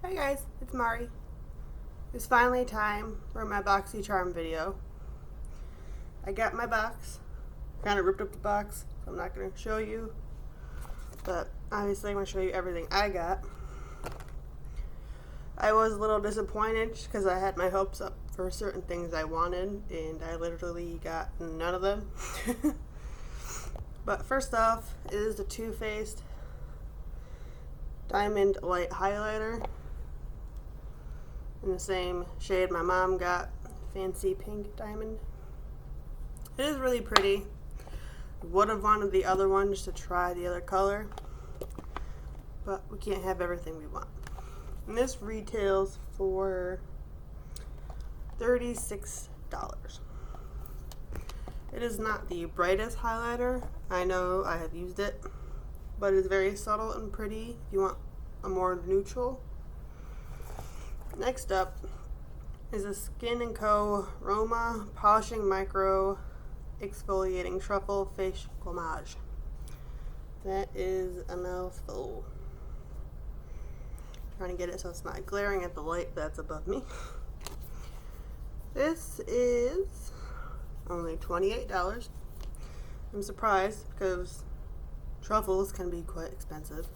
Hi guys, it's Mari. It's finally time for my Boxycharm video. I got my box, kind of ripped up the box, so I'm not going to show you, but obviously I'm going to show you everything I got. I was a little disappointed because I had my hopes up for certain things I wanted, and I literally got none of them. But first off is the Too Faced Diamond Light Highlighter in the same shade my mom got, Fancy Pink Diamond. It is really pretty. Would have wanted the other one just to try the other color, but we can't have everything we want. And this retails for $36. It is not the brightest highlighter. I know I have used it, but it is very subtle and pretty if you want a more neutral. Next up is a Skin & Co. Roma Polishing Micro Exfoliating Truffle Face Gommage. That is a mouthful. Trying to get it so it's not glaring at the light that's above me. This is only $28. I'm surprised because truffles can be quite expensive.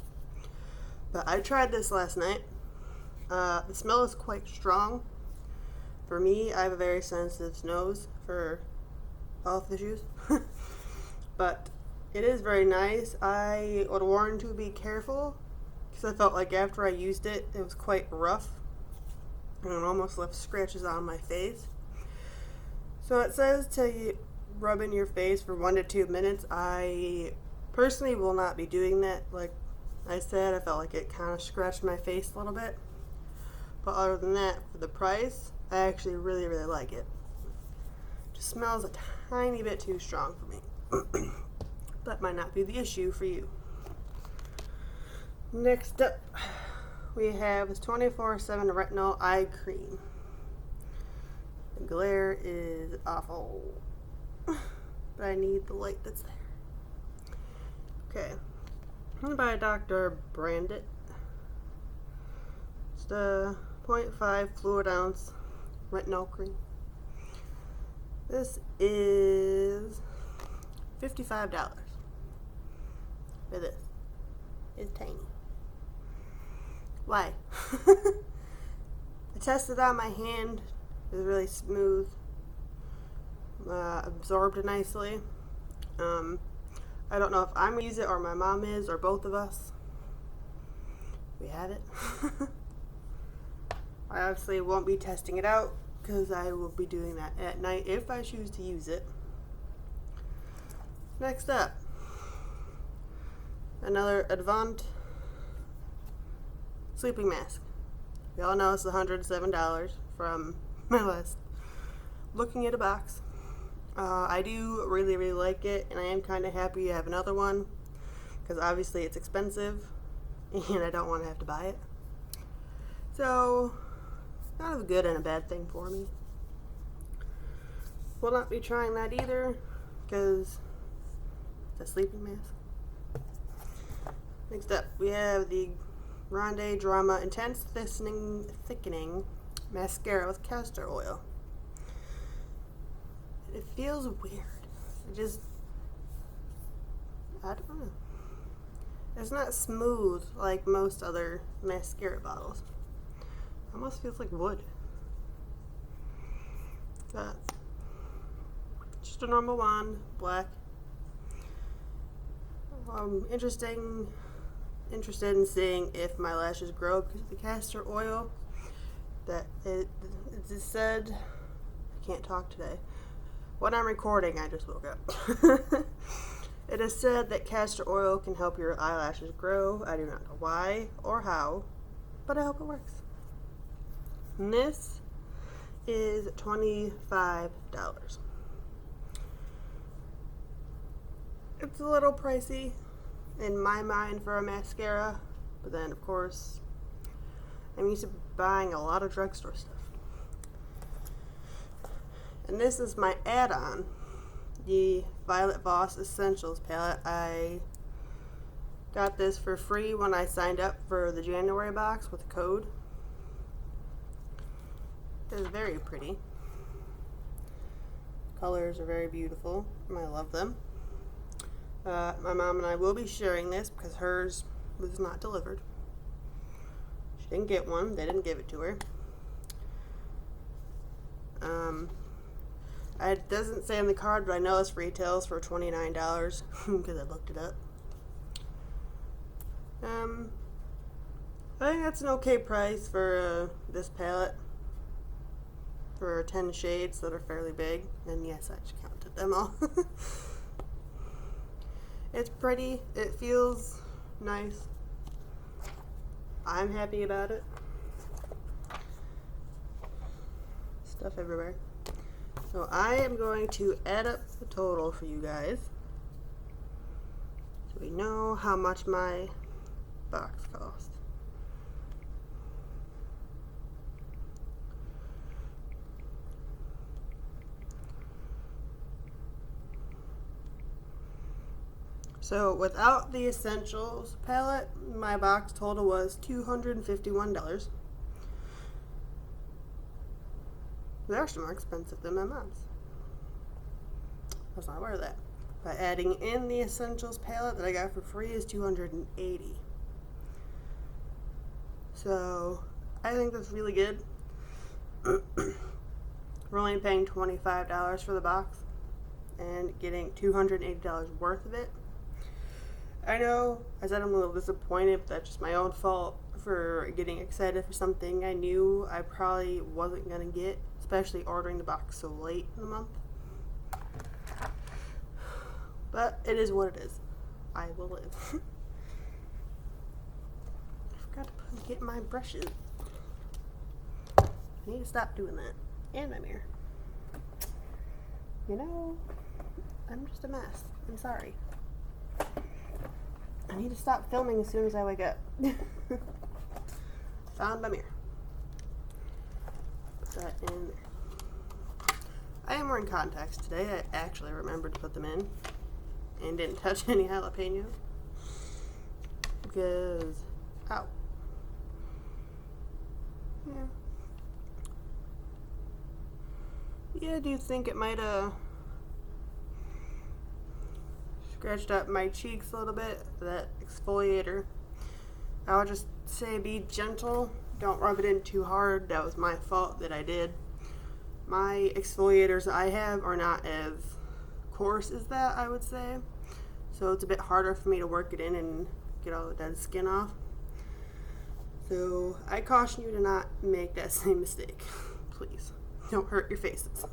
But I tried this last night. The smell is quite strong. For me, I have a very sensitive nose for health issues. But it is very nice. I would warn to be careful because I felt like after I used it, it was quite rough. And it almost left scratches on my face. So it says to rub in your face for 1 to 2 minutes. I personally will not be doing that. Like I said, I felt like it kind of scratched my face a little bit. But other than that, for the price, I actually really like it. Just smells a tiny bit too strong for me. That might not be the issue for you. Next up, we have this 24/7 Retinol Eye Cream. The glare is awful, but I need the light that's there. Okay, I'm by Dr. Brandit. It's the 0.5 fluid ounce retinol cream. This is $55 for this. It's tiny. Why? I tested it on my hand. It was really smooth. Absorbed nicely. I don't know if I'm going to use it or my mom is or both of us. We have it. I obviously won't be testing it out because I will be doing that at night if I choose to use it. Next up, another Advant sleeping mask. We all know it's $107 from my list. Looking at a box. I do really like it, and I am kind of happy to have another one because obviously it's expensive and I don't want to have to buy it. So, kind of a good and a bad thing for me. Will not be trying that either because it's a sleeping mask. Next up, we have the Grande Drama Intense Thickening Mascara with castor oil. It feels weird. I don't know. It's not smooth like most other mascara bottles. It almost feels like wood. But just a normal wand, black. I'm interested in seeing if my lashes grow because of the castor oil. That it just said, I can't talk today. When I'm recording, I just woke up. It is said that castor oil can help your eyelashes grow. I do not know why or how, but I hope it works. And this is $25. It's a little pricey in my mind for a mascara, but then of course I'm used to buying a lot of drugstore stuff. And this is my add-on, the Violet Voss Essentials palette. I got this for free when I signed up for the January box with a code. is very pretty. Colors are very beautiful, and I love them. My mom and I will be sharing this because hers was not delivered. She didn't get one. They didn't give it to her. It doesn't say on the card, but I know this retails for $29 because I looked it up. I think that's an okay price for this palette. For 10 shades that are fairly big. And yes, I just counted them all. It's pretty. It feels nice. I'm happy about it. Stuff everywhere. So I am going to add up the total for you guys. So we know how much my box cost. So without the Essentials palette, my box total was $251. They're actually more expensive than my mom's. I was not aware of that. But adding in the Essentials palette that I got for free is $280. So I think that's really good. We're only paying $25 for the box and getting $280 worth of it. I know I said I'm a little disappointed, but that's just my own fault for getting excited for something I knew I probably wasn't going to get, especially ordering the box so late in the month. But it is what it is. I will live. I forgot to get my brushes. I need to stop doing that. And my mirror. You know, I'm just a mess. I'm sorry. I need to stop filming as soon as I wake up. Found my mirror. Put that in there. I am wearing contacts today. I actually remembered to put them in. And didn't touch any jalapenos. Because, ow. Yeah, I do think it might have scratched up my cheeks a little bit, that exfoliator. I would just say be gentle. Don't rub it in too hard. That was my fault that I did. My exfoliators I have are not as coarse as that, I would say. So it's a bit harder for me to work it in and get all the dead skin off. So I caution you to not make that same mistake. Please. Don't hurt your faces.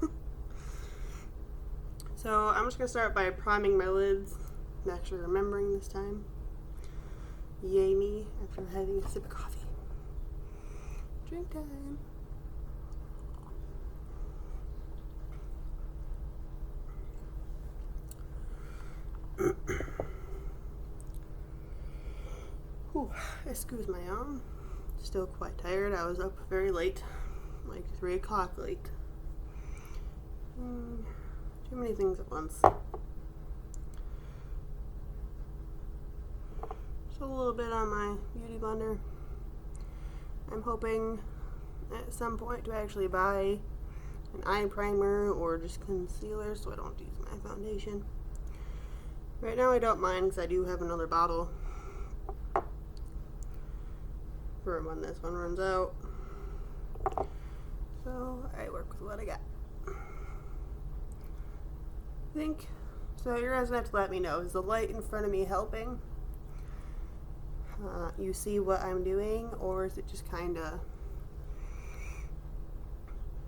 So I'm just going to start by priming my lids. I'm actually remembering this time. Yay me after having a sip of coffee. Drink time. Whew, excuse my arm. Still quite tired. I was up very late. Like 3 o'clock late. Too many things at once. Just a little bit on my beauty blender. I'm hoping at some point to actually buy an eye primer or just concealer so I don't use my foundation. Right now I don't mind because I do have another bottle for when this one runs out. So I work with what I got. I think, so you're guys gonna have to let me know. Is the light in front of me helping? You see what I'm doing, or is it just kinda,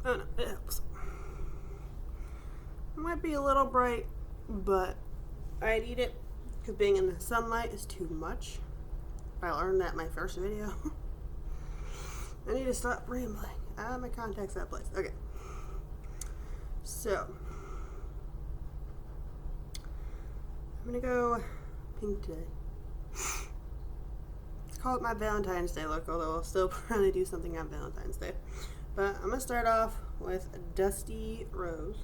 I don't know, it helps. It might be a little bright, but I need it because being in the sunlight is too much. I learned that in my first video. I need to stop rambling. My contact's that place. Okay. So I'm gonna go pink today. Let's call it my Valentine's Day look, although I'll still probably do something on Valentine's Day. But I'm gonna start off with Dusty Rose.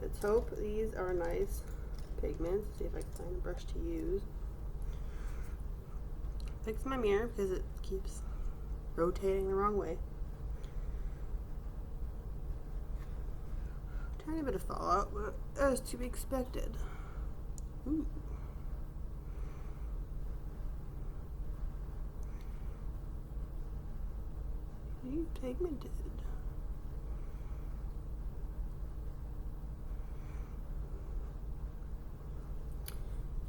Let's hope these are nice pigments. See if I can find a brush to use. Fix my mirror because it keeps rotating the wrong way. Tiny bit of fallout, but as to be expected. Ooh. You pigmented.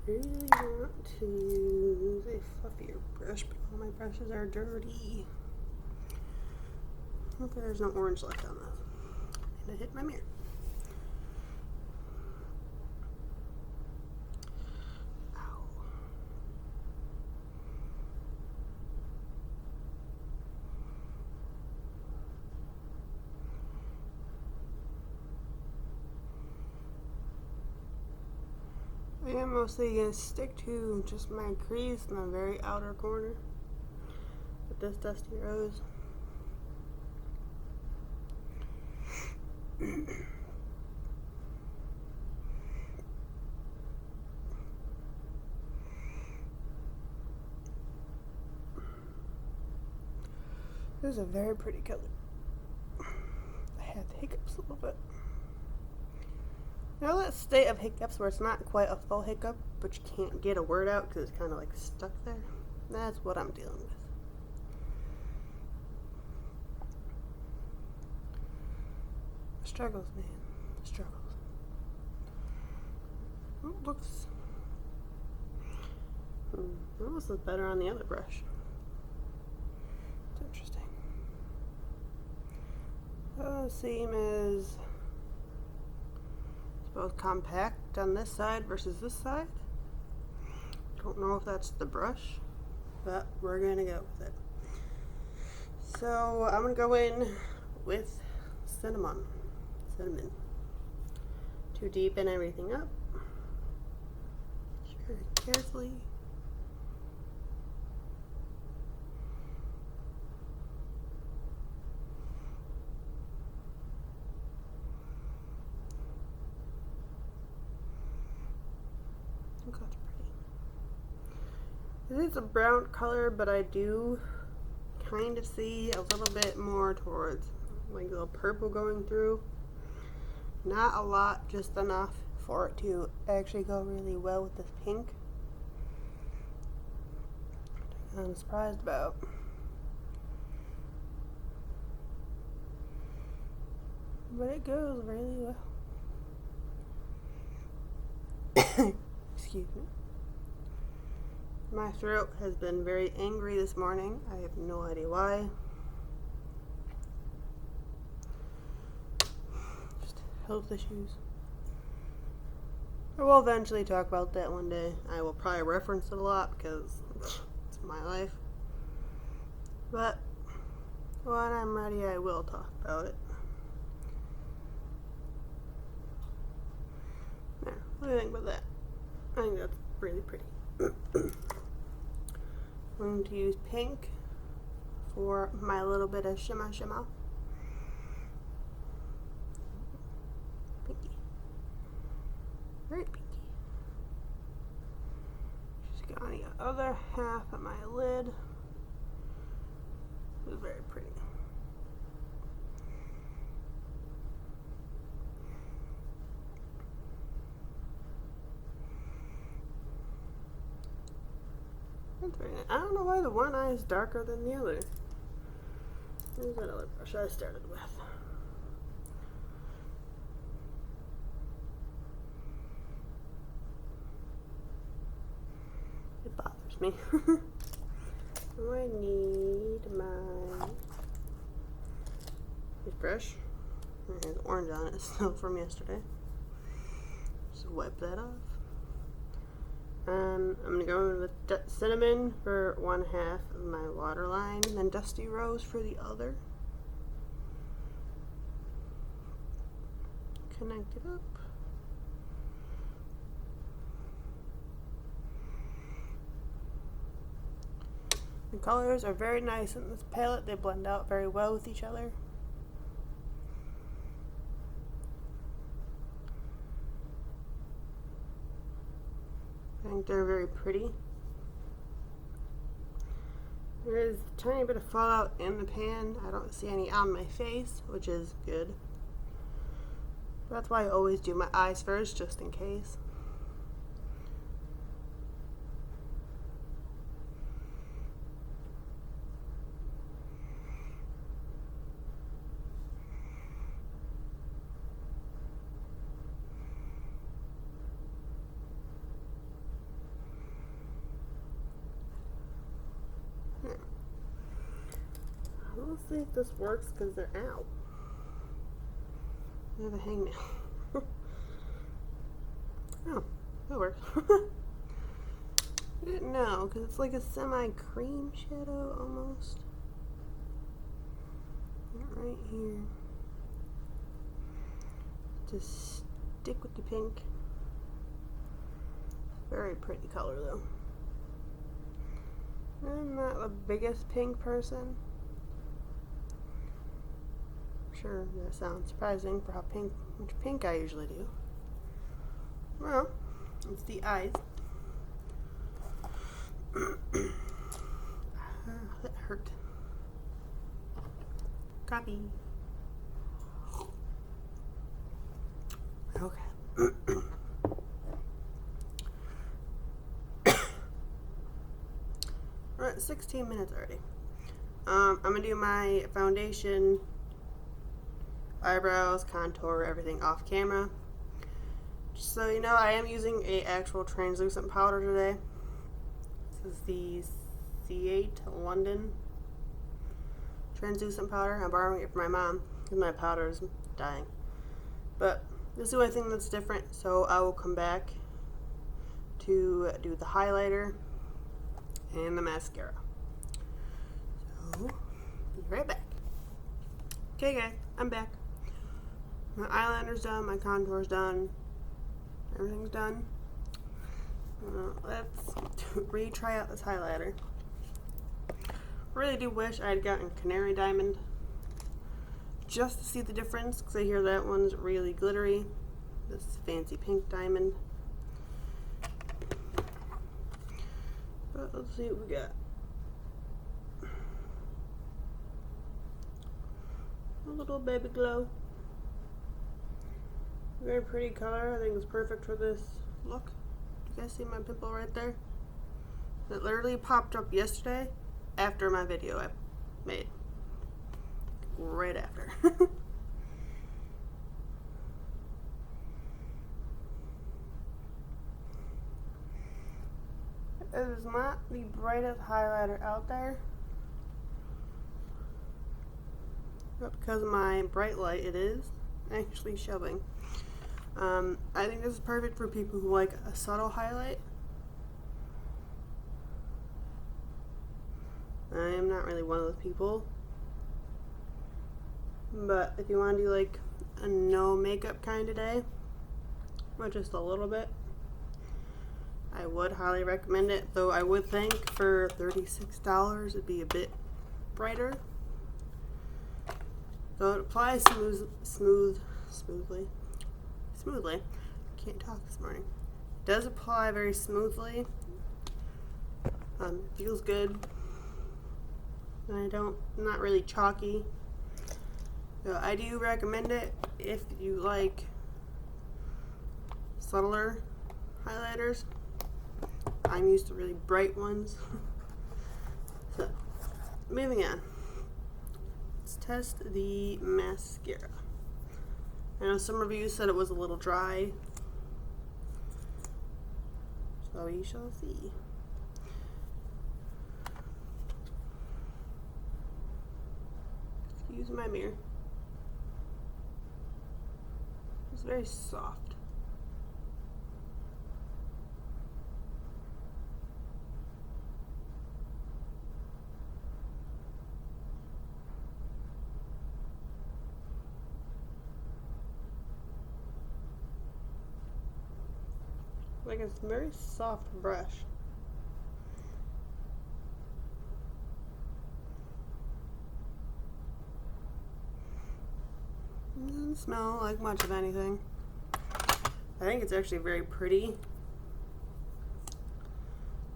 I really want to use a fluffier brush, but all my brushes are dirty. Hopefully there's no orange left on those. And I hit my mirror. Ow. I am mostly going to stick to just my crease in the very outer corner with this Dusty Rose. This is a very pretty color. I had hiccups a little bit. Now that state of hiccups where it's not quite a full hiccup, but you can't get a word out because it's kind of like stuck there. That's what I'm dealing with. Struggles, man. Struggles. Oh, looks. This is better on the other brush. It's interesting. The seam is, I suppose, compact on this side versus this side. Don't know if that's the brush, but we're gonna go with it. So I'm gonna go in with cinnamon to deepen everything up. Very carefully. I think that's pretty. It is a brown color, but I do kind of see a little bit more towards like a little purple going through. Not a lot, just enough for it to actually go really well with this pink. I'm surprised about. But it goes really well. Excuse me. My throat has been very angry this morning. I have no idea why. Health issues. I will eventually talk about that one day. I will probably reference it a lot because it's my life. But when I'm ready, I will talk about it. There. What do you think about that? I think that's really pretty. I'm going to use pink for my little bit of shimmer. Very pinky. Just get on the other half of my lid. It's very pretty. That's very nice. I don't know why the one eye is darker than the other. Here's that other brush I started with. Bothers me. I need my this brush. It has orange on it, still from yesterday. Just wipe that off. I'm gonna go with cinnamon for one half of my waterline, and then Dusty Rose for the other. Connect it up. The colors are very nice in this palette. They blend out very well with each other. I think they're very pretty. There is a tiny bit of fallout in the pan. I don't see any on my face, which is good. That's why I always do my eyes first, just in case. Let's see if this works because they're out. I have a hangnail. Oh, that works. I didn't know because it's like a semi-cream shadow almost. Right here. Just stick with the pink. Very pretty color though. I'm not the biggest pink person. Sure, that sounds surprising for how much pink I usually do. Well, it's the eyes. That hurt. Copy. Okay. We're at 16 minutes already. I'm gonna do my foundation, eyebrows, contour, everything off camera. Just so you know, I am using a actual translucent powder today. This is the C8 London translucent powder. I'm borrowing it from my mom because my powder is dying. But this is the only thing that's different, so I will come back to do the highlighter and the mascara. So, be right back. Okay guys, I'm back. My eyeliner's done, my contour's done, everything's done. Let's retry out this highlighter. Really do wish I had gotten Canary Diamond just to see the difference, because I hear that one's really glittery. This is fancy pink diamond. But let's see what we got. A little baby glow. Very pretty color. I think it's perfect for this look. You guys see my pimple right there? It literally popped up yesterday after my video I made. Right after. It is not the brightest highlighter out there, but because of my bright light it is actually showing. I think this is perfect for people who like a subtle highlight. I am not really one of those people, but if you want to do like a no makeup kind of day, or just a little bit, I would highly recommend it, though I would think for $36 it'd be a bit brighter. So it applies smoothly. Can't talk this morning. It does apply very smoothly. Feels good. Not really chalky. So I do recommend it if you like subtler highlighters. I'm used to really bright ones. So, moving on. Let's test the mascara. I know some reviews said it was a little dry, so we shall see. Excuse my mirror. It's very soft. Like a very soft brush. It doesn't smell like much of anything. I think it's actually very pretty.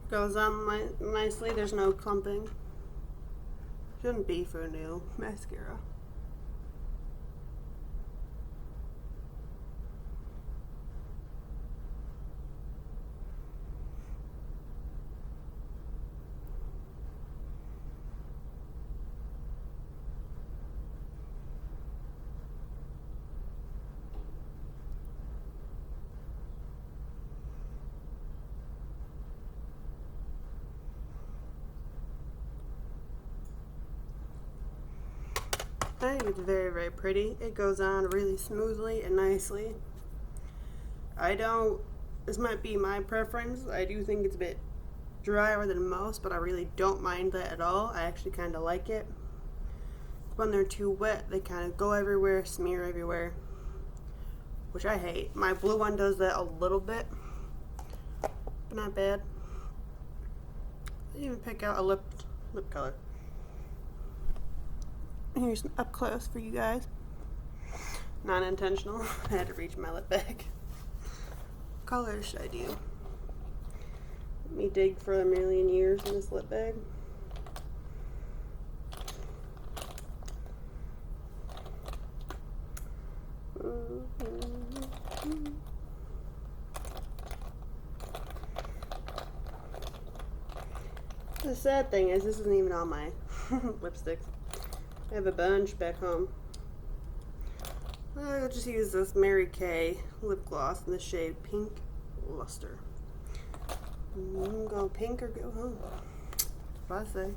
Goes on nicely. There's no clumping. Shouldn't be for a new mascara. I think it's very, very pretty. It goes on really smoothly and nicely. This might be my preference. I do think it's a bit drier than most, but I really don't mind that at all. I actually kind of like it. When they're too wet, they kind of go everywhere, smear everywhere, which I hate. My blue one does that a little bit, but not bad. I didn't even pick out a lip color. Here's some up close for you guys. Non-intentional. I had to reach my lip bag. What color should I do? Let me dig for a million years in this lip bag. The sad thing is, this isn't even all my lipsticks. I have a bunch back home. I'll just use this Mary Kay lip gloss in the shade Pink Luster. Go pink or go home. That's what I say.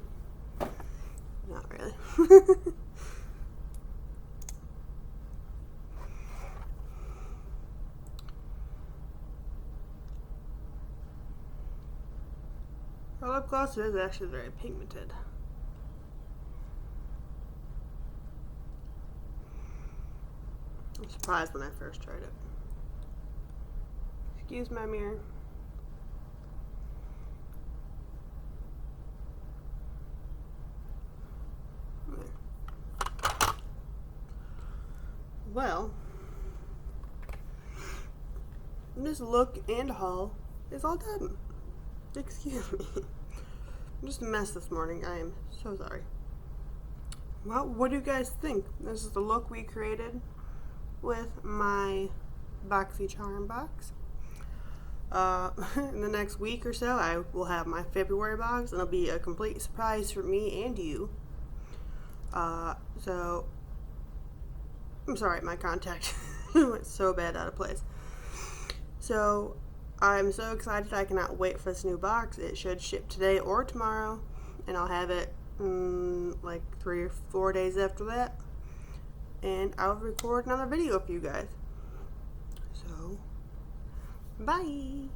Not really. Our lip gloss is actually very pigmented. I'm surprised when I first tried it. Excuse my mirror. Well, this look and haul is all done. Excuse me. I'm just a mess this morning. I am so sorry. Well, what do you guys think? This is the look we created with my Boxycharm box. In the next week or so, I will have my February box, and it'll be a complete surprise for me and you. So, I'm sorry, my contact went so bad out of place. So, I'm so excited. I cannot wait for this new box. It should ship today or tomorrow, and I'll have it like 3 or 4 days after that. And I'll record another video for you guys. So, bye!